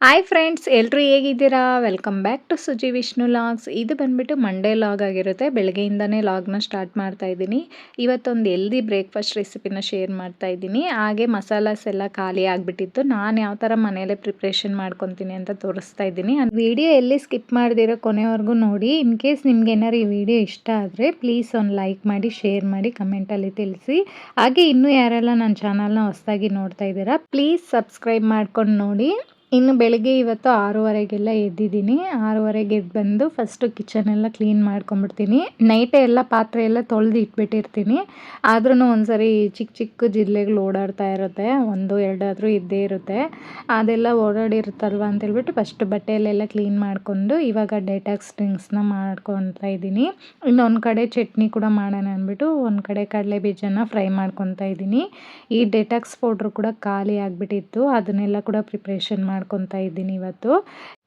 Hi friends, ಎಲ್ಲರೂ ಹೇಗಿದ್ದೀರಾ? Welcome back to Suji Vishnu logs. ಇದು ಬಂದ್ಬಿಟ್ಟು ಮಂಡೇ ಲಾಗ್ ಆಗಿರುತ್ತೆ. ಬೆಳಗ್ಗೆಯಿಂದನೇ ಲಾಗ್ನ ಸ್ಟಾರ್ಟ್ ಮಾಡ್ತಾ ಇದ್ದೀನಿ. ಇವತ್ತೊಂದು ಹೆಲ್ದಿ ಬ್ರೇಕ್ಫಾಸ್ಟ್ ರೆಸಿಪಿನ ಶೇರ್ ಮಾಡ್ತಾ ಇದ್ದೀನಿ. ಹಾಗೆ ಮಸಾಲಾಸ್ ಎಲ್ಲ ಖಾಲಿ ಆಗಿಬಿಟ್ಟಿತ್ತು. ನಾನು ಯಾವ ಥರ ಮನೆಯಲ್ಲೇ ಪ್ರಿಪ್ರೇಷನ್ ಮಾಡ್ಕೊತೀನಿ ಅಂತ ತೋರಿಸ್ತಾ ಇದ್ದೀನಿ. ವಿಡಿಯೋ ಎಲ್ಲಿ ಸ್ಕಿಪ್ ಮಾಡ್ದಿರೋ ಕೊನೆವರೆಗೂ ನೋಡಿ. ಇನ್ ಕೇಸ್ ನಿಮ್ಗೆ ಏನಾರು ಈ ವಿಡಿಯೋ ಇಷ್ಟ ಆದರೆ ಪ್ಲೀಸ್ ಒಂದು ಲೈಕ್ ಮಾಡಿ, ಶೇರ್ ಮಾಡಿ, ಕಮೆಂಟಲ್ಲಿ ತಿಳಿಸಿ. ಹಾಗೆ ಇನ್ನೂ ಯಾರೆಲ್ಲ ನನ್ನ ಚಾನಲ್ನ ಹೊಸದಾಗಿ ನೋಡ್ತಾ ಇದ್ದೀರಾ ಪ್ಲೀಸ್ ಸಬ್ಸ್ಕ್ರೈಬ್ ಮಾಡ್ಕೊಂಡು ನೋಡಿ. ಇನ್ನು ಬೆಳಗ್ಗೆ ಇವತ್ತು 6:30ಗೆಲ್ಲ ಎದ್ದಿದ್ದೀನಿ. 6:30ಗೆ ಎದ್ದು ಬಂದು ಫಸ್ಟು ಕಿಚನ್ ಎಲ್ಲ ಕ್ಲೀನ್ ಮಾಡ್ಕೊಂಬಿಡ್ತೀನಿ. ನೈಟೇ ಎಲ್ಲ ಪಾತ್ರೆ ಎಲ್ಲ ತೊಳೆದು ಇಟ್ಬಿಟ್ಟಿರ್ತೀನಿ. ಆದ್ರೂ ಒಂದ್ಸರಿ ಚಿಕ್ಕ ಚಿಕ್ಕ ಜಿರಳೆಗಳು ಓಡಾಡ್ತಾ ಇರುತ್ತೆ. 1-2 ಆದರೂ ಇದ್ದೇ ಇರುತ್ತೆ. ಅದೆಲ್ಲ ಓಡಾಡಿರುತ್ತಲ್ವ ಅಂತೇಳ್ಬಿಟ್ಟು ಫಸ್ಟ್ ಬಟ್ಟೆಯಲ್ಲೆಲ್ಲ ಕ್ಲೀನ್ ಮಾಡಿಕೊಂಡು ಇವಾಗ ಡೆಟಾಕ್ಸ್ ಡ್ರಿಂಕ್ಸ್ನ ಮಾಡ್ಕೊತಾ ಇದ್ದೀನಿ. ಇನ್ನೊಂದು ಕಡೆ ಚಟ್ನಿ ಕೂಡ ಮಾಡೋಣ ಅಂದ್ಬಿಟ್ಟು ಒಂದು ಕಡೆ ಕಡಲೆ ಬೀಜನ ಫ್ರೈ ಮಾಡ್ಕೊತಾ ಇದ್ದೀನಿ. ಈ ಡೆಟಾಕ್ಸ್ ಪೌಡ್ರ್ ಕೂಡ ಖಾಲಿ ಆಗಿಬಿಟ್ಟಿತ್ತು. ಅದನ್ನೆಲ್ಲ ಕೂಡ ಪ್ರಿಪ್ರೇಷನ್ ಮಾಡ್ಕೊತಾ ಇದ್ದೀನಿ ಇವತ್ತು.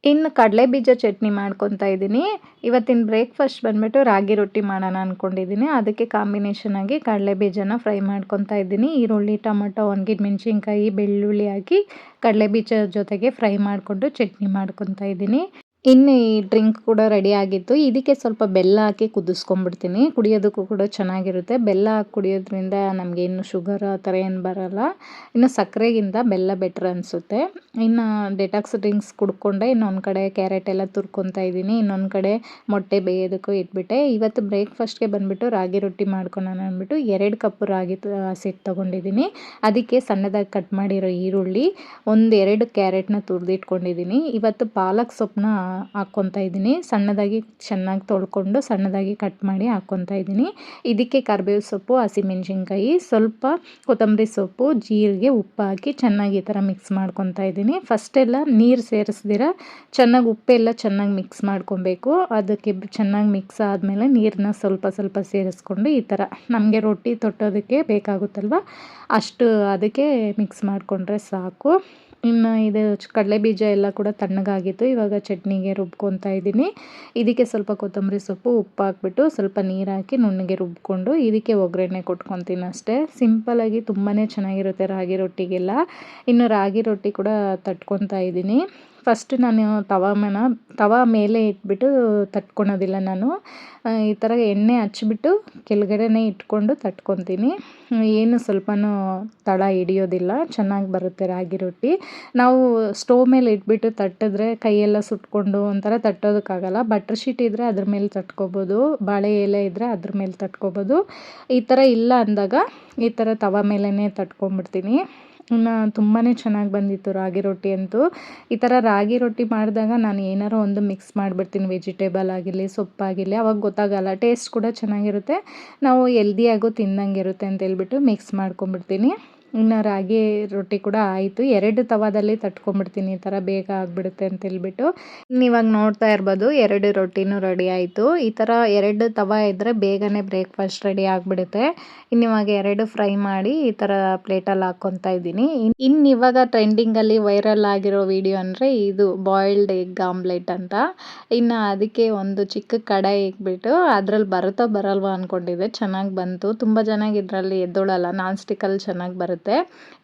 ಇನ್ನು ಕಡಲೆ ಬೀಜ ಚಟ್ನಿ ಮಾಡ್ಕೊತಾ ಇದ್ದೀನಿ. ಇವತ್ತಿನ ಬ್ರೇಕ್ಫಾಸ್ಟ್ ಬಂದ್ಬಿಟ್ಟು ರಾಗಿ ರೊಟ್ಟಿ ಮಾಡೋಣ ಅಂದ್ಕೊಂಡಿದ್ದೀನಿ. ಅದಕ್ಕೆ ಕಾಂಬಿನೇಷನ್ ಆಗಿ ಕಡಲೆ ಬೀಜನ ಫ್ರೈ ಮಾಡ್ಕೊತಾ ಇದ್ದೀನಿ. ಈರುಳ್ಳಿ, ಟೊಮೊಟೊ, ಒಣಗಿದ ಮೆಣಸಿನ್ಕಾಯಿ, ಬೆಳ್ಳುಳ್ಳಿ ಹಾಕಿ ಕಡಲೆ ಬೀಜ ಜೊತೆಗೆ ಫ್ರೈ ಮಾಡಿಕೊಂಡು ಚಟ್ನಿ ಮಾಡ್ಕೊತಾ ಇದ್ದೀನಿ. ಇನ್ನು ಈ ಡ್ರಿಂಕ್ ಕೂಡ ರೆಡಿ ಆಗಿತ್ತು. ಇದಕ್ಕೆ ಸ್ವಲ್ಪ ಬೆಲ್ಲ ಹಾಕಿ ಕುದಿಸ್ಕೊಂಡ್ಬಿಡ್ತೀನಿ. ಕುಡಿಯೋದಕ್ಕೂ ಕೂಡ ಚೆನ್ನಾಗಿರುತ್ತೆ. ಬೆಲ್ಲ ಹಾಕಿ ಕುಡಿಯೋದ್ರಿಂದ ನಮಗೇನು ಶುಗರ್ ಆ ಥರ ಏನು ಬರೋಲ್ಲ. ಇನ್ನು ಸಕ್ಕರೆಗಿಂತ ಬೆಲ್ಲ ಬೆಟ್ರ್ ಅನಿಸುತ್ತೆ. ಇನ್ನು ಡೆಟಾಕ್ಸ್ ಡ್ರಿಂಕ್ಸ್ ಕುಡ್ಕೊಂಡೆ ಇನ್ನೊಂದು ಕಡೆ ಕ್ಯಾರೆಟ್ ಎಲ್ಲ ತುರ್ಕೊತಾ ಇದ್ದೀನಿ. ಇನ್ನೊಂದು ಕಡೆ ಮೊಟ್ಟೆ ಬೇಯೋದಕ್ಕೂ ಇಟ್ಬಿಟ್ಟೆ. ಇವತ್ತು ಬ್ರೇಕ್ಫಾಸ್ಟ್ಗೆ ಬಂದುಬಿಟ್ಟು ರಾಗಿ ರೊಟ್ಟಿ ಮಾಡ್ಕೊಳ್ಳೋಣ ಅಂದ್ಬಿಟ್ಟು 2 ಕಪ್ ರಾಗಿ ಹಸಿಟ್ಟು ತೊಗೊಂಡಿದ್ದೀನಿ. ಅದಕ್ಕೆ ಸಣ್ಣದಾಗಿ ಕಟ್ ಮಾಡಿರೋ ಈರುಳ್ಳಿ, 1-2 ಕ್ಯಾರೆಟ್ನ ತುರಿದಿಟ್ಕೊಂಡಿದ್ದೀನಿ. ಇವತ್ತು ಪಾಲಕ್ ಸೊಪ್ಪನ್ನ ಹಾಕ್ಕೊತಾ ಇದ್ದೀನಿ. ಸಣ್ಣದಾಗಿ ಚೆನ್ನಾಗಿ ತೊಳ್ಕೊಂಡು ಸಣ್ಣದಾಗಿ ಕಟ್ ಮಾಡಿ ಹಾಕ್ಕೊತಾ ಇದ್ದೀನಿ. ಇದಕ್ಕೆ ಕರಿಬೇವು ಸೊಪ್ಪು, ಹಸಿಮೆಣಸಿನ್ಕಾಯಿ, ಸ್ವಲ್ಪ ಕೊತ್ತಂಬರಿ ಸೊಪ್ಪು, ಜೀರಿಗೆ, ಉಪ್ಪು ಹಾಕಿ ಚೆನ್ನಾಗಿ ಈ ಥರ ಮಿಕ್ಸ್ ಮಾಡ್ಕೊತಾ ಇದ್ದೀನಿ. ಫಸ್ಟೆಲ್ಲ ನೀರು ಸೇರಿಸ್ದಿರ ಚೆನ್ನಾಗಿ ಉಪ್ಪೆಲ್ಲ ಚೆನ್ನಾಗಿ ಮಿಕ್ಸ್ ಮಾಡ್ಕೊಬೇಕು. ಅದಕ್ಕೆ ಚೆನ್ನಾಗಿ ಮಿಕ್ಸ್ ಆದಮೇಲೆ ನೀರನ್ನ ಸ್ವಲ್ಪ ಸ್ವಲ್ಪ ಸೇರಿಸ್ಕೊಂಡು ಈ ಥರ ನಮಗೆ ರೊಟ್ಟಿ ತೊಟ್ಟೋದಕ್ಕೆ ಬೇಕಾಗುತ್ತಲ್ವ ಅಷ್ಟು ಅದಕ್ಕೆ ಮಿಕ್ಸ್ ಮಾಡಿಕೊಂಡ್ರೆ ಸಾಕು. ಇನ್ನು ಇದು ಕಡಲೆ ಬೀಜ ಎಲ್ಲ ಕೂಡ ತಣ್ಣಗಾಗಿತ್ತು. ಇವಾಗ ಚಟ್ನಿಗೆ ರುಬ್ಕೊತಾ ಇದ್ದೀನಿ. ಇದಕ್ಕೆ ಸ್ವಲ್ಪ ಕೊತ್ತಂಬರಿ ಸೊಪ್ಪು, ಉಪ್ಪು ಹಾಕ್ಬಿಟ್ಟು ಸ್ವಲ್ಪ ನೀರು ಹಾಕಿ ನುಣ್ಣಗೆ ರುಬ್ಕೊಂಡು ಇದಕ್ಕೆ ಒಗ್ಗರಣೆ ಕೊಟ್ಕೊತೀನಿ ಅಷ್ಟೇ. ಸಿಂಪಲ್ಲಾಗಿ ತುಂಬಾ ಚೆನ್ನಾಗಿರುತ್ತೆ ರಾಗಿ ರೊಟ್ಟಿಗೆಲ್ಲ. ಇನ್ನು ರಾಗಿ ರೊಟ್ಟಿ ಕೂಡ ತಟ್ಕೊತಾ ಇದ್ದೀನಿ. ಫಸ್ಟ್ ನಾನು ತವ ಮೇಲೆ ಇಟ್ಬಿಟ್ಟು ತಟ್ಕೊಳೋದಿಲ್ಲ ನಾನು. ಈ ಥರ ಎಣ್ಣೆ ಹಚ್ಬಿಟ್ಟು ಕೆಳಗಡೆನೇ ಇಟ್ಕೊಂಡು ತಟ್ಕೊತೀನಿ. ಏನು ಸ್ವಲ್ಪನೂ ತಳ ಹಿಡಿಯೋದಿಲ್ಲ, ಚೆನ್ನಾಗಿ ಬರುತ್ತೆ ರಾಗಿ ರೊಟ್ಟಿ. ನಾವು ಸ್ಟೋವ್ ಮೇಲೆ ಇಟ್ಬಿಟ್ಟು ತಟ್ಟಿದ್ರೆ ಕೈಯೆಲ್ಲ ಸುಟ್ಕೊಂಡು ಒಂಥರ ತಟ್ಟೋದಕ್ಕಾಗಲ್ಲ. ಬಟರ್ ಶೀಟ್ ಇದ್ದರೆ ಅದ್ರ ಮೇಲೆ ತಟ್ಕೊಬೋದು, ಬಾಳೆ ಎಲೆ ಇದ್ದರೆ ಅದ್ರ ಮೇಲೆ ತಟ್ಕೊಬೋದು. ಈ ಥರ ಇಲ್ಲ ಅಂದಾಗ ಈ ಥರ ತವ ಮೇಲೇ ತಟ್ಕೊಂಬಿಡ್ತೀನಿ. ಇನ್ನು ತುಂಬಾ ಚೆನ್ನಾಗಿ ಬಂದಿತ್ತು ರಾಗಿ ರೊಟ್ಟಿ ಅಂತೂ. ಈ ಥರ ರಾಗಿ ರೊಟ್ಟಿ ಮಾಡಿದಾಗ ನಾನು ಏನಾರು ಒಂದು ಮಿಕ್ಸ್ ಮಾಡಿಬಿಡ್ತೀನಿ, ವೆಜಿಟೇಬಲ್ ಆಗಿರಲಿ, ಸೊಪ್ಪಾಗಿರಲಿ. ಅವಾಗ ಗೊತ್ತಾಗಲ್ಲ, ಟೇಸ್ಟ್ ಕೂಡ ಚೆನ್ನಾಗಿರುತ್ತೆ, ನಾವು ಹೆಲ್ದಿಯಾಗೂ ತಿಂದಂಗಿರುತ್ತೆ ಅಂತೇಳ್ಬಿಟ್ಟು ಮಿಕ್ಸ್ ಮಾಡ್ಕೊಂಬಿಡ್ತೀನಿ. ಇನ್ನು ರಾಗಿ ರೊಟ್ಟಿ ಕೂಡ ಆಯಿತು. 2 ತವಾದಲ್ಲಿ ತಟ್ಕೊಂಬಿಡ್ತೀನಿ, ಈ ಥರ ಬೇಗ ಆಗಿಬಿಡುತ್ತೆ ಅಂತೇಳ್ಬಿಟ್ಟು. ಇವಾಗ ನೋಡ್ತಾ ಇರ್ಬೋದು 2 ರೊಟ್ಟಿನೂ ರೆಡಿ ಆಯಿತು. ಈ ಥರ 2 ತವ ಇದ್ದರೆ ಬೇಗನೆ ಬ್ರೇಕ್ಫಾಸ್ಟ್ ರೆಡಿ ಆಗಿಬಿಡುತ್ತೆ. ಇವಾಗ 2 ಫ್ರೈ ಮಾಡಿ ಈ ಥರ ಪ್ಲೇಟಲ್ಲಿ ಹಾಕ್ಕೊತಾ ಇದ್ದೀನಿ. ಇವಾಗ ಟ್ರೆಂಡಿಂಗಲ್ಲಿ ವೈರಲ್ ಆಗಿರೋ ವಿಡಿಯೋ ಅಂದರೆ ಇದು ಬಾಯ್ಲ್ಡ್ ಎಗ್ ಆಮ್ಲೆಟ್ ಅಂತ. ಇನ್ನು ಅದಕ್ಕೆ ಒಂದು ಚಿಕ್ಕ ಕಡಾಯಿ ಇಕ್ಬಿಟ್ಟು ಅದ್ರಲ್ಲಿ ಬರುತ್ತೋ ಬರಲ್ವೋ ಅಂದ್ಕೊಂಡಿದ್ದೆ. ಚೆನ್ನಾಗಿ ಬಂತು. ತುಂಬ ಚೆನ್ನಾಗಿ ಇದರಲ್ಲಿ ಎದ್ದೊಳಲ್ಲ, ನಾನ್ ಸ್ಟಿಕ್ಕಲ್ಲಿ ಚೆನ್ನಾಗಿ ಬರುತ್ತೆ.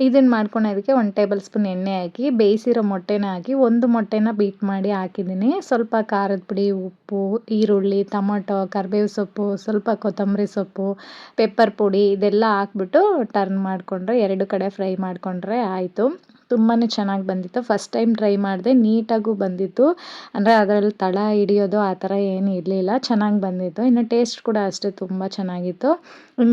ಇದನ್ನು ಮಾಡ್ಕೊಳೋದಕ್ಕೆ 1 ಟೇಬಲ್ ಸ್ಪೂನ್ ಎಣ್ಣೆ ಹಾಕಿ ಬೇಯಿಸಿರೋ ಮೊಟ್ಟೆನ ಹಾಕಿ 1 ಮೊಟ್ಟೆನ ಬೀಟ್ ಮಾಡಿ ಹಾಕಿದ್ದೀನಿ. ಸ್ವಲ್ಪ ಖಾರದ ಪುಡಿ, ಉಪ್ಪು, ಈರುಳ್ಳಿ, ಟೊಮೊಟೊ, ಕರಿಬೇವು ಸೊಪ್ಪು, ಸ್ವಲ್ಪ ಕೊತ್ತಂಬರಿ ಸೊಪ್ಪು, ಪೆಪ್ಪರ್ ಪುಡಿ ಇದೆಲ್ಲ ಹಾಕ್ಬಿಟ್ಟು ಟರ್ನ್ ಮಾಡಿಕೊಂಡ್ರೆ 2 ಕಡೆ ಫ್ರೈ ಮಾಡಿಕೊಂಡ್ರೆ ಆಯಿತು. ತುಂಬಾ ಚೆನ್ನಾಗಿ ಬಂದಿತ್ತು. ಫಸ್ಟ್ ಟೈಮ್ ಟ್ರೈ ಮಾಡಿದೆ, ನೀಟಾಗೂ ಬಂದಿತ್ತು. ಅಂದರೆ ಅದರಲ್ಲಿ ತಳ ಹಿಡಿಯೋದು ಆ ಥರ ಏನೂ ಇರಲಿಲ್ಲ, ಚೆನ್ನಾಗಿ ಬಂದಿತ್ತು. ಇನ್ನು ಟೇಸ್ಟ್ ಕೂಡ ಅಷ್ಟೇ ತುಂಬ ಚೆನ್ನಾಗಿತ್ತು.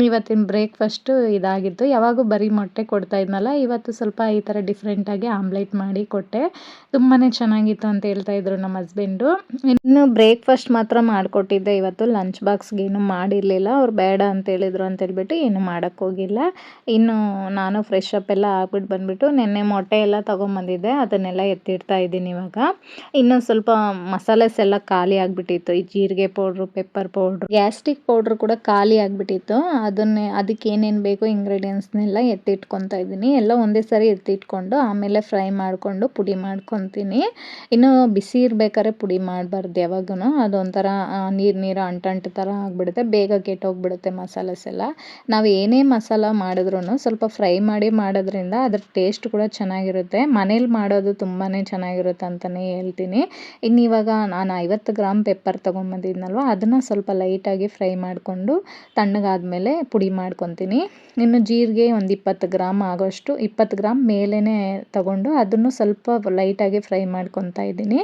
ಇವತ್ತಿನ ಬ್ರೇಕ್ಫಾಸ್ಟು ಇದಾಗಿತ್ತು. ಯಾವಾಗೂ ಬರೀ ಮೊಟ್ಟೆ ಕೊಡ್ತಾ ಇದ್ನಲ್ಲ, ಇವತ್ತು ಸ್ವಲ್ಪ ಈ ಥರ ಡಿಫ್ರೆಂಟಾಗಿ ಆಮ್ಲೆಟ್ ಮಾಡಿ ಕೊಟ್ಟೆ. ತುಂಬಾ ಚೆನ್ನಾಗಿತ್ತು ಅಂತ ಹೇಳ್ತಾಯಿದ್ರು ನಮ್ಮ ಹಸ್ಬೆಂಡು. ಇನ್ನು ಬ್ರೇಕ್ಫಾಸ್ಟ್ ಮಾತ್ರ ಮಾಡಿಕೊಟ್ಟಿದ್ದೆ. ಇವತ್ತು ಲಂಚ್ ಬಾಕ್ಸ್ಗೇನು ಮಾಡಿರಲಿಲ್ಲ, ಅವ್ರು ಬೇಡ ಅಂತೇಳಿದ್ರು ಅಂತೇಳ್ಬಿಟ್ಟು ಏನು ಮಾಡೋಕ್ಕೋಗಿಲ್ಲ. ಇನ್ನು ನಾನು ಫ್ರೆಶ್ ಅಪ್ ಎಲ್ಲ ಆಗ್ಬಿಟ್ಟು ಬಂದುಬಿಟ್ಟು ನೆನ್ನೆ ಮೊಟ್ಟೆ ಎಲ್ಲ ತೊಗೊಂಬಂದಿದ್ದೆ, ಅದನ್ನೆಲ್ಲ ಎತ್ತಿಡ್ತಾ ಇದ್ದೀನಿ ಇವಾಗ. ಇನ್ನು ಸ್ವಲ್ಪ ಮಸಾಲೆಸ್ ಎಲ್ಲ ಖಾಲಿ ಆಗಿಬಿಟ್ಟಿತ್ತು. ಈ ಜೀರಿಗೆ powder, pepper powder, gastric powder ಕೂಡ ಖಾಲಿ ಆಗಿಬಿಟ್ಟಿತ್ತು. ಅದಕ್ಕೆ ಏನೇನು ಬೇಕು ಇಂಗ್ರೀಡಿಯೆಂಟ್ಸ್ನೆಲ್ಲ ಎತ್ತಿಟ್ಕೊತಾ ಇದ್ದೀನಿ. ಎಲ್ಲ ಒಂದೇ ಸಾರಿ ಎತ್ತಿಟ್ಕೊಂಡು ಆಮೇಲೆ ಫ್ರೈ ಮಾಡಿಕೊಂಡು ಪುಡಿ ಮಾಡ್ಕೊತೀನಿ. ಇನ್ನು ಬಿಸಿ ಇರ್ಬೇಕಾದ್ರೆ ಪುಡಿ ಮಾಡಬಾರ್ದು ಯಾವಾಗೂ, ಅದೊಂಥರ ನೀರು ಅಂಟು ಥರ ಆಗಿಬಿಡುತ್ತೆ, ಬೇಗ ಕೆಟ್ಟೋಗ್ಬಿಡುತ್ತೆ ಮಸಾಲೆಸ್ ಎಲ್ಲ. ನಾವು ಏನೇ ಮಸಾಲ ಮಾಡಿದ್ರೂ ಸ್ವಲ್ಪ ಫ್ರೈ ಮಾಡಿ ಮಾಡೋದ್ರಿಂದ ಅದ್ರ ಟೇಸ್ಟ್ ಕೂಡ ಚೆನ್ನಾಗಿ ಚೆನ್ನಾಗಿರುತ್ತೆ. ಮನೇಲಿ ಮಾಡೋದು ತುಂಬಾ ಚೆನ್ನಾಗಿರುತ್ತೆ ಅಂತಲೇ ಹೇಳ್ತೀನಿ. ಇನ್ನು ಇವಾಗ ನಾನು 50 ಗ್ರಾಮ್ ಪೆಪ್ಪರ್ ತೊಗೊಂಬಂದಿದ್ನಲ್ವ, ಅದನ್ನು ಸ್ವಲ್ಪ ಲೈಟಾಗಿ ಫ್ರೈ ಮಾಡಿಕೊಂಡು ತಣ್ಣಗಾದ್ಮೇಲೆ ಪುಡಿ ಮಾಡ್ಕೊತೀನಿ. ಇನ್ನು ಜೀರಿಗೆ ಒಂದು 20 ಗ್ರಾಮ್ ಆಗೋಷ್ಟು, 20 ಗ್ರಾಮ್ ಮೇಲೇ ತಗೊಂಡು ಅದನ್ನು ಸ್ವಲ್ಪ ಲೈಟಾಗಿ ಫ್ರೈ ಮಾಡ್ಕೊತಾ ಇದ್ದೀನಿ.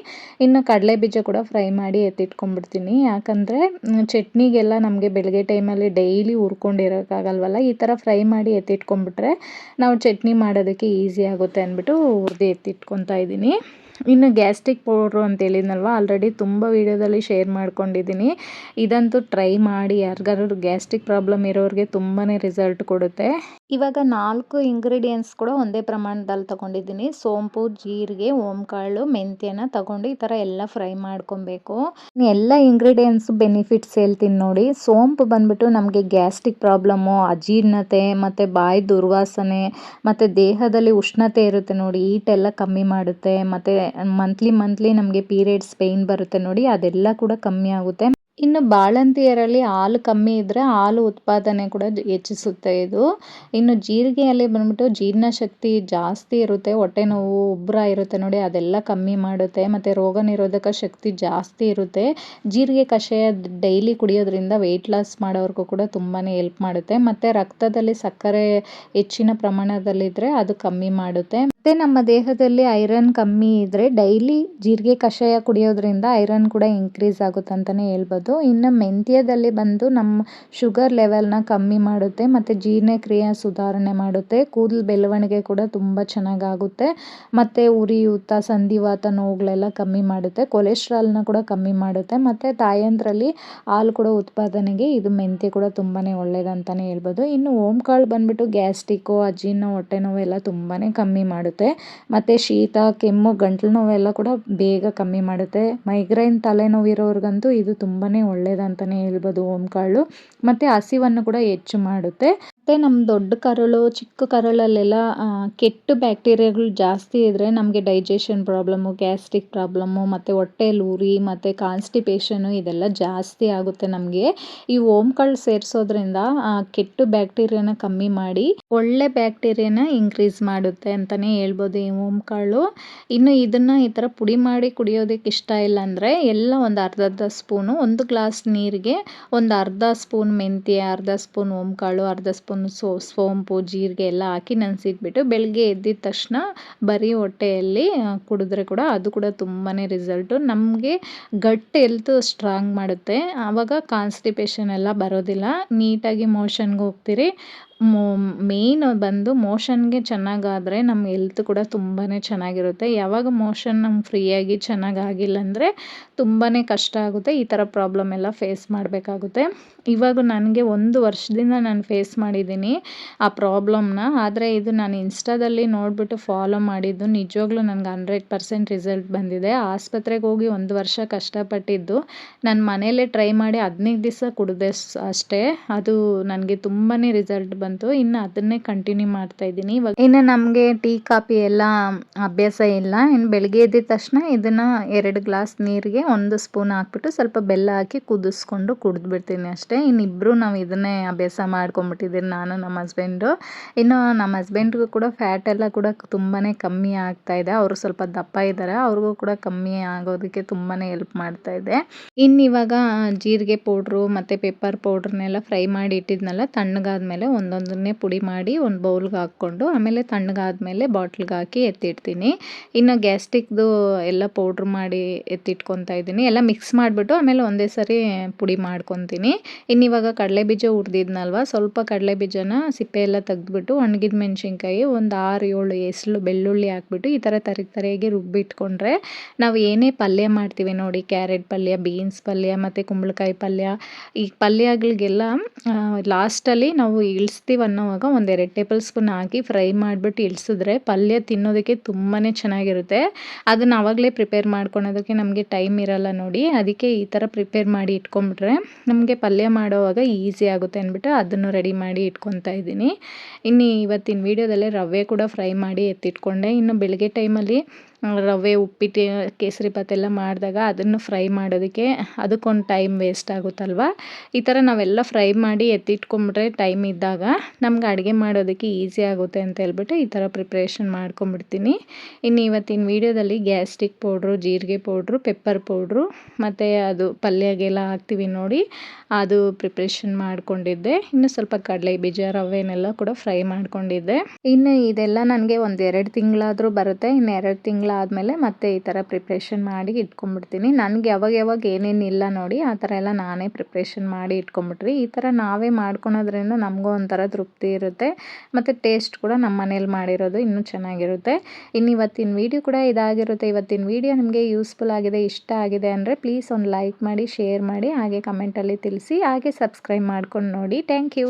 ಇನ್ನು ಕಡಲೆ ಬೀಜ ಕೂಡ ಫ್ರೈ ಮಾಡಿ ಎತ್ತಿಟ್ಕೊಂಡ್ಬಿಡ್ತೀನಿ. ಯಾಕಂದರೆ ಚಟ್ನಿಗೆಲ್ಲ ನಮಗೆ ಬೆಳಗ್ಗೆ ಟೈಮಲ್ಲಿ ಡೈಲಿ ಹುರ್ಕೊಂಡಿರೋಕ್ಕಾಗಲ್ವಲ್ಲ, ಈ ಥರ ಫ್ರೈ ಮಾಡಿ ಎತ್ತಿಟ್ಕೊಂಡ್ಬಿಟ್ರೆ ನಾವು ಚಟ್ನಿ ಮಾಡೋದಕ್ಕೆ ಈಸಿ ಆಗುತ್ತೆ ಅಂದ್ಬಿಟ್ಟು ಹುರಿದು ಎತ್ತಿಟ್ಕೊತಾ ಇದ್ದೀನಿ. ಇನ್ನು ಗ್ಯಾಸ್ಟ್ರಿಕ್ ಪೌಡ್ರು ಅಂತ ಹೇಳಿದ್ನಲ್ವ, ಆಲ್ರೆಡಿ ತುಂಬ ವೀಡಿಯೋದಲ್ಲಿ ಶೇರ್ ಮಾಡ್ಕೊಂಡಿದ್ದೀನಿ. ಇದಂತೂ ಟ್ರೈ ಮಾಡಿ, ಯಾರಿಗಾದ್ರು ಗ್ಯಾಸ್ಟ್ರಿಕ್ ಪ್ರಾಬ್ಲಮ್ ಇರೋರಿಗೆ ತುಂಬಾ ರಿಸಲ್ಟ್ ಕೊಡುತ್ತೆ. ಇವಾಗ 4 ಇಂಗ್ರೀಡಿಯೆಂಟ್ಸ್ ಕೂಡ ಒಂದೇ ಪ್ರಮಾಣದಲ್ಲಿ ತೊಗೊಂಡಿದ್ದೀನಿ. ಸೋಂಪು, ಜೀರಿಗೆ, ಓಂಕಾಳು, ಮೆಂತ್ಯನ ತಗೊಂಡು ಈ ಥರ ಎಲ್ಲ ಫ್ರೈ ಮಾಡ್ಕೊಬೇಕು. ಎಲ್ಲ ಇಂಗ್ರೀಡಿಯೆಂಟ್ಸ್ ಬೆನಿಫಿಟ್ಸ್ ಹೇಳ್ತೀನಿ ನೋಡಿ. ಸೋಂಪು ಬಂದ್ಬಿಟ್ಟು ನಮಗೆ ಗ್ಯಾಸ್ಟ್ರಿಕ್ ಪ್ರಾಬ್ಲಮ್ಮು, ಅಜೀರ್ಣತೆ ಮತ್ತು ಬಾಯಿ ದುರ್ವಾಸನೆ ಮತ್ತು ದೇಹದಲ್ಲಿ ಉಷ್ಣತೆ ಇರುತ್ತೆ ನೋಡಿ, ಹೀಟೆಲ್ಲ ಕಮ್ಮಿ ಮಾಡುತ್ತೆ. ಮತ್ತು ಮಂತ್ಲಿ ನಮಗೆ ಪೀರಿಯಡ್ಸ್ ಪೇಯ್ನ್ ಬರುತ್ತೆ ನೋಡಿ, ಅದೆಲ್ಲ ಕೂಡ ಕಮ್ಮಿ ಆಗುತ್ತೆ. ಇನ್ನು ಬಾಣಂತಿಯರಲ್ಲಿ ಹಾಲು ಕಮ್ಮಿ ಇದ್ದರೆ ಹಾಲು ಉತ್ಪಾದನೆ ಕೂಡ ಹೆಚ್ಚಿಸುತ್ತೆ ಇದು. ಇನ್ನು ಜೀರಿಗೆಯಲ್ಲಿ ಬಂದ್ಬಿಟ್ಟು ಜೀರ್ಣಶಕ್ತಿ ಜಾಸ್ತಿ ಇರುತ್ತೆ, ಹೊಟ್ಟೆ ನೋವು, ಉಬ್ಬರ ಇರುತ್ತೆ ನೋಡಿ, ಅದೆಲ್ಲ ಕಮ್ಮಿ ಮಾಡುತ್ತೆ. ಮತ್ತು ರೋಗ ನಿರೋಧಕ ಶಕ್ತಿ ಜಾಸ್ತಿ ಇರುತ್ತೆ. ಜೀರಿಗೆ ಕಷಾಯ ಡೈಲಿ ಕುಡಿಯೋದ್ರಿಂದ ವೆಯ್ಟ್ ಲಾಸ್ ಮಾಡೋರ್ಗೂ ಕೂಡ ತುಂಬಾ ಹೆಲ್ಪ್ ಮಾಡುತ್ತೆ. ಮತ್ತು ರಕ್ತದಲ್ಲಿ ಸಕ್ಕರೆ ಹೆಚ್ಚಿನ ಪ್ರಮಾಣದಲ್ಲಿದ್ದರೆ ಅದು ಕಮ್ಮಿ ಮಾಡುತ್ತೆ. ಮತ್ತು ನಮ್ಮ ದೇಹದಲ್ಲಿ ಐರನ್ ಕಮ್ಮಿ ಇದ್ದರೆ ಡೈಲಿ ಜೀರಿಗೆ ಕಷಾಯ ಕುಡಿಯೋದ್ರಿಂದ ಐರನ್ ಕೂಡ ಇನ್ಕ್ರೀಸ್ ಆಗುತ್ತೆ ಅಂತಲೇ ಹೇಳ್ಬೋದು. ಇನ್ನು ಮೆಂತ್ಯದಲ್ಲಿ ಬಂದು ನಮ್ಮ ಶುಗರ್ ಲೆವೆಲ್ನ ಕಮ್ಮಿ ಮಾಡುತ್ತೆ ಮತ್ತು ಜೀರ್ಣಕ್ರಿಯೆ ಸುಧಾರಣೆ ಮಾಡುತ್ತೆ. ಕೂದಲು ಬೆಳವಣಿಗೆ ಕೂಡ ತುಂಬ ಚೆನ್ನಾಗಾಗುತ್ತೆ. ಮತ್ತು ಉರಿಯೂತ, ಸಂಧಿವಾತ ನೋವುಗಳೆಲ್ಲ ಕಮ್ಮಿ ಮಾಡುತ್ತೆ. ಕೊಲೆಸ್ಟ್ರಾಲ್ನ ಕೂಡ ಕಮ್ಮಿ ಮಾಡುತ್ತೆ. ಮತ್ತು ತಾಯಂದ್ರಲ್ಲಿ ಹಾಲು ಕೂಡ ಉತ್ಪಾದನೆಗೆ ಇದು ಮೆಂತ್ಯ ಕೂಡ ತುಂಬಾ ಒಳ್ಳೆಯದಂತಲೇ ಹೇಳ್ಬೋದು. ಇನ್ನು ಓಂಕಾಳು ಬಂದ್ಬಿಟ್ಟು ಗ್ಯಾಸ್ಟ್ರಿಕ್ಕು, ಅಜೀರ್ಣ, ಹೊಟ್ಟೆ ನೋವೆಲ್ಲ ತುಂಬಾ ಕಮ್ಮಿ ಮಾಡುತ್ತೆ. ಮತ್ತು ಶೀತ, ಕೆಮ್ಮು, ಗಂಟಲು ನೋವೆಲ್ಲ ಕೂಡ ಬೇಗ ಕಮ್ಮಿ ಮಾಡುತ್ತೆ. ಮೈಗ್ರೈನ್ ತಲೆನೋವಿರೋರ್ಗಂತೂ ಇದು ತುಂಬಾ ಒಳ್ಳೆಯದಂತಲೇ ಹೇಳ್ಬೋದು ಓಂಕಾಳು. ಮತ್ತು ಹಸಿವನ್ನು ಕೂಡ ಹೆಚ್ಚು ಮಾಡುತ್ತೆ. ಮತ್ತು ನಮ್ಮ ದೊಡ್ಡ ಕರಳು, ಚಿಕ್ಕ ಕರಳಲ್ಲೆಲ್ಲ ಕೆಟ್ಟು ಬ್ಯಾಕ್ಟೀರಿಯಾಗಳು ಜಾಸ್ತಿ ಇದ್ದರೆ ನಮಗೆ ಡೈಜೆಷನ್ ಪ್ರಾಬ್ಲಮ್ಮು, ಗ್ಯಾಸ್ಟ್ರಿಕ್ ಪ್ರಾಬ್ಲಮ್ಮು ಮತ್ತು ಹೊಟ್ಟೆಲಿ ಉರಿ ಮತ್ತು ಕಾನ್ಸ್ಟಿಪೇಷನು ಇದೆಲ್ಲ ಜಾಸ್ತಿ ಆಗುತ್ತೆ ನಮಗೆ. ಈ ಓಂಕಾಳು ಸೇರಿಸೋದ್ರಿಂದ ಕೆಟ್ಟು ಬ್ಯಾಕ್ಟೀರಿಯಾನ ಕಮ್ಮಿ ಮಾಡಿ ಒಳ್ಳೆ ಬ್ಯಾಕ್ಟೀರಿಯಾನ ಇನ್ಕ್ರೀಸ್ ಮಾಡುತ್ತೆ ಅಂತಲೇ ಹೇಳ್ಬೋದು ಈ ಓಂಕಾಳು. ಇನ್ನು ಇದನ್ನು ಈ ಥರ ಪುಡಿ ಮಾಡಿ ಕುಡಿಯೋದಕ್ಕೆ ಇಷ್ಟ ಇಲ್ಲ ಅಂದರೆ ಎಲ್ಲ ಒಂದು ಅರ್ಧ ಸ್ಪೂನು, 1 ಗ್ಲಾಸ್ ನೀರಿಗೆ ಒಂದು ಅರ್ಧ ಸ್ಪೂನ್ ಮೆಂತ್ಯ, ಅರ್ಧ ಸ್ಪೂನ್ ಓಂಕಾಳು, ಅರ್ಧ ಸ್ಪೂನ್ ಸೋಂಪು, ಜೀರಿಗೆ ಎಲ್ಲ ಹಾಕಿ ನೆನೆಸಿಟ್ಬಿಟ್ಟು ಬೆಳಗ್ಗೆ ಎದ್ದಿದ ತಕ್ಷಣ ಬರೀ ಹೊಟ್ಟೆಯಲ್ಲಿ ಕುಡಿದ್ರೆ ಕೂಡ ಅದು ಕೂಡ ತುಂಬಾ ರಿಸಲ್ಟು. ನಮಗೆ ಗಟ್ ಹೆಲ್ತ್ ಸ್ಟ್ರಾಂಗ್ ಮಾಡುತ್ತೆ. ಆವಾಗ ಕಾನ್ಸ್ಟಿಪೇಷನ್ ಎಲ್ಲ ಬರೋದಿಲ್ಲ, ನೀಟಾಗಿ ಮೋಷನ್ಗೆ ಹೋಗ್ತೀರಿ. ಮೇಯ್ನ್ ಬಂದು ಮೋಷನ್ಗೆ ಚೆನ್ನಾಗಾದರೆ ನಮ್ಮ ಹೆಲ್ತ್ ಕೂಡ ತುಂಬಾ ಚೆನ್ನಾಗಿರುತ್ತೆ. ಯಾವಾಗ ಮೋಷನ್ ನಮ್ಗೆ ಫ್ರೀಯಾಗಿ ಚೆನ್ನಾಗಾಗಿಲ್ಲ ಅಂದರೆ ತುಂಬಾ ಕಷ್ಟ ಆಗುತ್ತೆ. ಈ ಥರ ಪ್ರಾಬ್ಲಮ್ ಎಲ್ಲ ಫೇಸ್ ಮಾಡಬೇಕಾಗುತ್ತೆ. ಇವಾಗ ನನಗೆ 1 ವರ್ಷದಿಂದ ನಾನು ಫೇಸ್ ಮಾಡಿದ್ದೀನಿ ಆ ಪ್ರಾಬ್ಲಮ್ನ. ಆದರೆ ಇದು ನಾನು ಇನ್ಸ್ಟಾದಲ್ಲಿ ನೋಡಿಬಿಟ್ಟು ಫಾಲೋ ಮಾಡಿದ್ದು, ನಿಜವಾಗ್ಲೂ ನನಗೆ 100% ರಿಸಲ್ಟ್ ಬಂದಿದೆ. ಆಸ್ಪತ್ರೆಗೆ ಹೋಗಿ 1 ವರ್ಷ ಕಷ್ಟಪಟ್ಟಿದ್ದು ನಾನು ಮನೇಲೇ ಟ್ರೈ ಮಾಡಿ 15 ದಿವಸ ಕುಡಿದೆ ಅಷ್ಟೇ. ಅದು ನನಗೆ ತುಂಬಾ ರಿಸಲ್ಟ್ ಬಂತು. ಇನ್ನು ಅದನ್ನೇ ಕಂಟಿನ್ಯೂ ಮಾಡ್ತಾ ಇದ್ದೀನಿ. ಇನ್ನು ನಮಗೆ ಟೀ ಕಾಫಿ ಎಲ್ಲ ಅಭ್ಯಾಸ ಇಲ್ಲ. ಇನ್ನು ಬೆಳಗ್ಗೆ ಎದ್ದಿದ ತಕ್ಷಣ ಇದನ್ನು 2 ಗ್ಲಾಸ್ ನೀರಿಗೆ 1 ಸ್ಪೂನ್ ಹಾಕ್ಬಿಟ್ಟು ಸ್ವಲ್ಪ ಬೆಲ್ಲ ಹಾಕಿ ಕುದಿಸ್ಕೊಂಡು ಕುಡಿದ್ಬಿಡ್ತೀನಿ ಅಷ್ಟೇ. ಇನ್ನಿಬ್ಬರು ನಾವು ಇದನ್ನೇ ಅಭ್ಯಾಸ ಮಾಡ್ಕೊಂಬಿಟ್ಟಿದ್ದೀರಿ, ನಾನು ನಮ್ಮ ಹಸ್ಬೆಂಡು. ಇನ್ನು ನಮ್ಮ ಹಸ್ಬೆಂಡ್ಗೂ ಕೂಡ ಫ್ಯಾಟ್ ಎಲ್ಲ ಕೂಡ ತುಂಬಾ ಕಮ್ಮಿ ಆಗ್ತಾ ಇದೆ. ಅವರು ಸ್ವಲ್ಪ ದಪ್ಪ ಇದ್ದಾರೆ, ಅವ್ರಿಗೂ ಕೂಡ ಕಮ್ಮಿ ಆಗೋದಕ್ಕೆ ತುಂಬಾ ಹೆಲ್ಪ್ ಮಾಡ್ತಾ ಇದೆ. ಇನ್ನು ಇವಾಗ ಜೀರಿಗೆ ಪೌಡ್ರು ಮತ್ತು ಪೆಪ್ಪರ್ ಪೌಡ್ರನ್ನೆಲ್ಲ ಫ್ರೈ ಮಾಡಿ ಇಟ್ಟಿದ್ನಲ್ಲ, ತಣ್ಣಗಾದ್ಮೇಲೆ ಒಂದೊಂದನ್ನೇ ಪುಡಿ ಮಾಡಿ ಒಂದು ಬೌಲ್ಗೆ ಹಾಕ್ಕೊಂಡು ಆಮೇಲೆ ತಣ್ಣಗಾದ್ಮೇಲೆ ಬಾಟ್ಲಿಗೆ ಹಾಕಿ ಎತ್ತಿಡ್ತೀನಿ. ಇನ್ನು ಗ್ಯಾಸ್ಟ್ರಿಕ್ದು ಎಲ್ಲ ಪೌಡ್ರ್ ಮಾಡಿ ಎತ್ತಿಟ್ಕೊತಾ ಇದ್ದೀನಿ. ಎಲ್ಲ ಮಿಕ್ಸ್ ಮಾಡಿಬಿಟ್ಟು ಆಮೇಲೆ ಒಂದೇ ಸರಿ ಪುಡಿ ಮಾಡ್ಕೊತೀನಿ. ಇನ್ನು ಇವಾಗ ಕಡಲೆಬೀಜ ಹುರಿದಿದ್ನಲ್ವ, ಸ್ವಲ್ಪ ಕಡಲೆಬೀಜನ ಸಿಪ್ಪೆ ಎಲ್ಲ ತೆಗೆದ್ಬಿಟ್ಟು ಒಣಗಿದ ಮೆಣಸಿನ್ಕಾಯಿ, ಒಂದು 6-7 ಎಸಳು ಬೆಳ್ಳುಳ್ಳಿ ಹಾಕ್ಬಿಟ್ಟು ಈ ಥರ ತರಿಯಾಗಿ ರುಬ್ಬಿಟ್ಕೊಂಡ್ರೆ ನಾವು ಏನೇ ಪಲ್ಯ ಮಾಡ್ತೀವಿ ನೋಡಿ, ಕ್ಯಾರೆಟ್ ಪಲ್ಯ, ಬೀನ್ಸ್ ಪಲ್ಯ ಮತ್ತು ಕುಂಬಳಕಾಯಿ ಪಲ್ಯ, ಈ ಪಲ್ಯಗಳಿಗೆಲ್ಲ ಲಾಸ್ಟಲ್ಲಿ ನಾವು ಇಳಿಸ್ತೀವಿ ಅನ್ನೋವಾಗ 1-2 ಟೇಬಲ್ ಸ್ಪೂನ್ ಹಾಕಿ ಫ್ರೈ ಮಾಡಿಬಿಟ್ಟು ಇಳಿಸಿದ್ರೆ ಪಲ್ಯ ತಿನ್ನೋದಕ್ಕೆ ತುಂಬಾ ಚೆನ್ನಾಗಿರುತ್ತೆ. ಅದನ್ನು ಆವಾಗಲೇ ಪ್ರಿಪೇರ್ ಮಾಡ್ಕೊಳೋದಕ್ಕೆ ನಮಗೆ ಟೈಮ್ ಇರಲ್ಲ ನೋಡಿ, ಅದಕ್ಕೆ ಈ ಥರ ಪ್ರಿಪೇರ್ ಮಾಡಿ ಇಟ್ಕೊಂಡ್ಬಿಟ್ರೆ ನಮಗೆ ಪಲ್ಯ ಮಾಡೋವಾಗ ಈಸಿ ಆಗುತ್ತೆ ಅಂದ್ಬಿಟ್ಟು ಅದನ್ನು ರೆಡಿ ಮಾಡಿ ಇಟ್ಕೊತಾ ಇದ್ದೀನಿ. ಇನ್ನು ಇವತ್ತಿನ ವೀಡಿಯೋದಲ್ಲೇ ರವೆ ಕೂಡ ಫ್ರೈ ಮಾಡಿ ಎತ್ತಿಟ್ಕೊಂಡೆ. ಇನ್ನು ಬೆಳಗ್ಗೆ ಟೈಮಲ್ಲಿ ರವೆ ಉಪ್ಪಿಟ್ಟು ಕೇಸರಿಬಾತ್ ಎಲ್ಲ ಮಾಡಿದಾಗ ಅದನ್ನು ಫ್ರೈ ಮಾಡೋದಕ್ಕೆ ಅದಕ್ಕೊಂದು ಟೈಮ್ ವೇಸ್ಟ್ ಆಗುತ್ತಲ್ವ. ಈ ಥರ ನಾವೆಲ್ಲ ಫ್ರೈ ಮಾಡಿ ಎತ್ತಿಟ್ಕೊಂಬಿಟ್ರೆ ಟೈಮ್ ಇದ್ದಾಗ ನಮ್ಗೆ ಅಡುಗೆ ಮಾಡೋದಕ್ಕೆ ಈಸಿ ಆಗುತ್ತೆ ಅಂತ ಹೇಳ್ಬಿಟ್ಟು ಈ ಥರ ಪ್ರಿಪ್ರೇಷನ್ ಮಾಡ್ಕೊಂಬಿಡ್ತೀನಿ. ಇನ್ನು ಇವತ್ತಿನ ವೀಡಿಯೋದಲ್ಲಿ ಗ್ಯಾಸ್ಟ್ರಿಕ್ ಪೌಡ್ರು, ಜೀರಿಗೆ ಪೌಡ್ರು, ಪೆಪ್ಪರ್ ಪೌಡ್ರು ಮತ್ತು ಅದು ಪಲ್ಯಗೆಲ್ಲ ಹಾಕ್ತೀವಿ ನೋಡಿ, ಅದು ಪ್ರಿಪ್ರೇಷನ್ ಮಾಡ್ಕೊಂಡಿದ್ದೆ. ಇನ್ನು ಸ್ವಲ್ಪ ಕಡಲೆ ಬೀಜ, ರವೆನೆಲ್ಲ ಕೂಡ ಫ್ರೈ ಮಾಡ್ಕೊಂಡಿದ್ದೆ. ಇನ್ನು ಇದೆಲ್ಲ ನನಗೆ ಒಂದು 2 ತಿಂಗಳಾದರೂ ಬರುತ್ತೆ. ಇನ್ನು 2 ತಿಂಗಳಾದಮೇಲೆ ಮತ್ತೆ ಈ ಥರ ಪ್ರಿಪ್ರೇಷನ್ ಮಾಡಿ ಇಟ್ಕೊಂಡ್ಬಿಡ್ತೀನಿ. ನನಗೆ ಯಾವಾಗ ಏನೇನಿಲ್ಲ ನೋಡಿ ಆ ಥರ ಎಲ್ಲ ನಾನೇ ಪ್ರಿಪ್ರೇಷನ್ ಮಾಡಿ ಇಟ್ಕೊಂಡ್ಬಿಟ್ರಿ. ಈ ಥರ ನಾವೇ ಮಾಡ್ಕೊಳೋದ್ರಿಂದ ನಮಗೂ ಒಂಥರ ತೃಪ್ತಿ ಇರುತ್ತೆ ಮತ್ತು ಟೇಸ್ಟ್ ಕೂಡ ನಮ್ಮ ಮನೇಲಿ ಮಾಡಿರೋದು ಇನ್ನೂ ಚೆನ್ನಾಗಿರುತ್ತೆ. ಇನ್ನು ಇವತ್ತಿನ ವೀಡಿಯೋ ಕೂಡ ಇದಾಗಿರುತ್ತೆ. ಇವತ್ತಿನ ವೀಡಿಯೋ ನಿಮಗೆ ಯೂಸ್ಫುಲ್ ಆಗಿದೆ, ಇಷ್ಟ ಆಗಿದೆ ಅಂದರೆ ಪ್ಲೀಸ್ ಒಂದು ಲೈಕ್ ಮಾಡಿ, ಶೇರ್ ಮಾಡಿ, ಹಾಗೆ ಕಮೆಂಟಲ್ಲಿ ತಿಳಿಸಿ, ಹಾಗೆ ಸಬ್ಸ್ಕ್ರೈಬ್ ಮಾಡ್ಕೊಂಡು ನೋಡಿ. Thank you.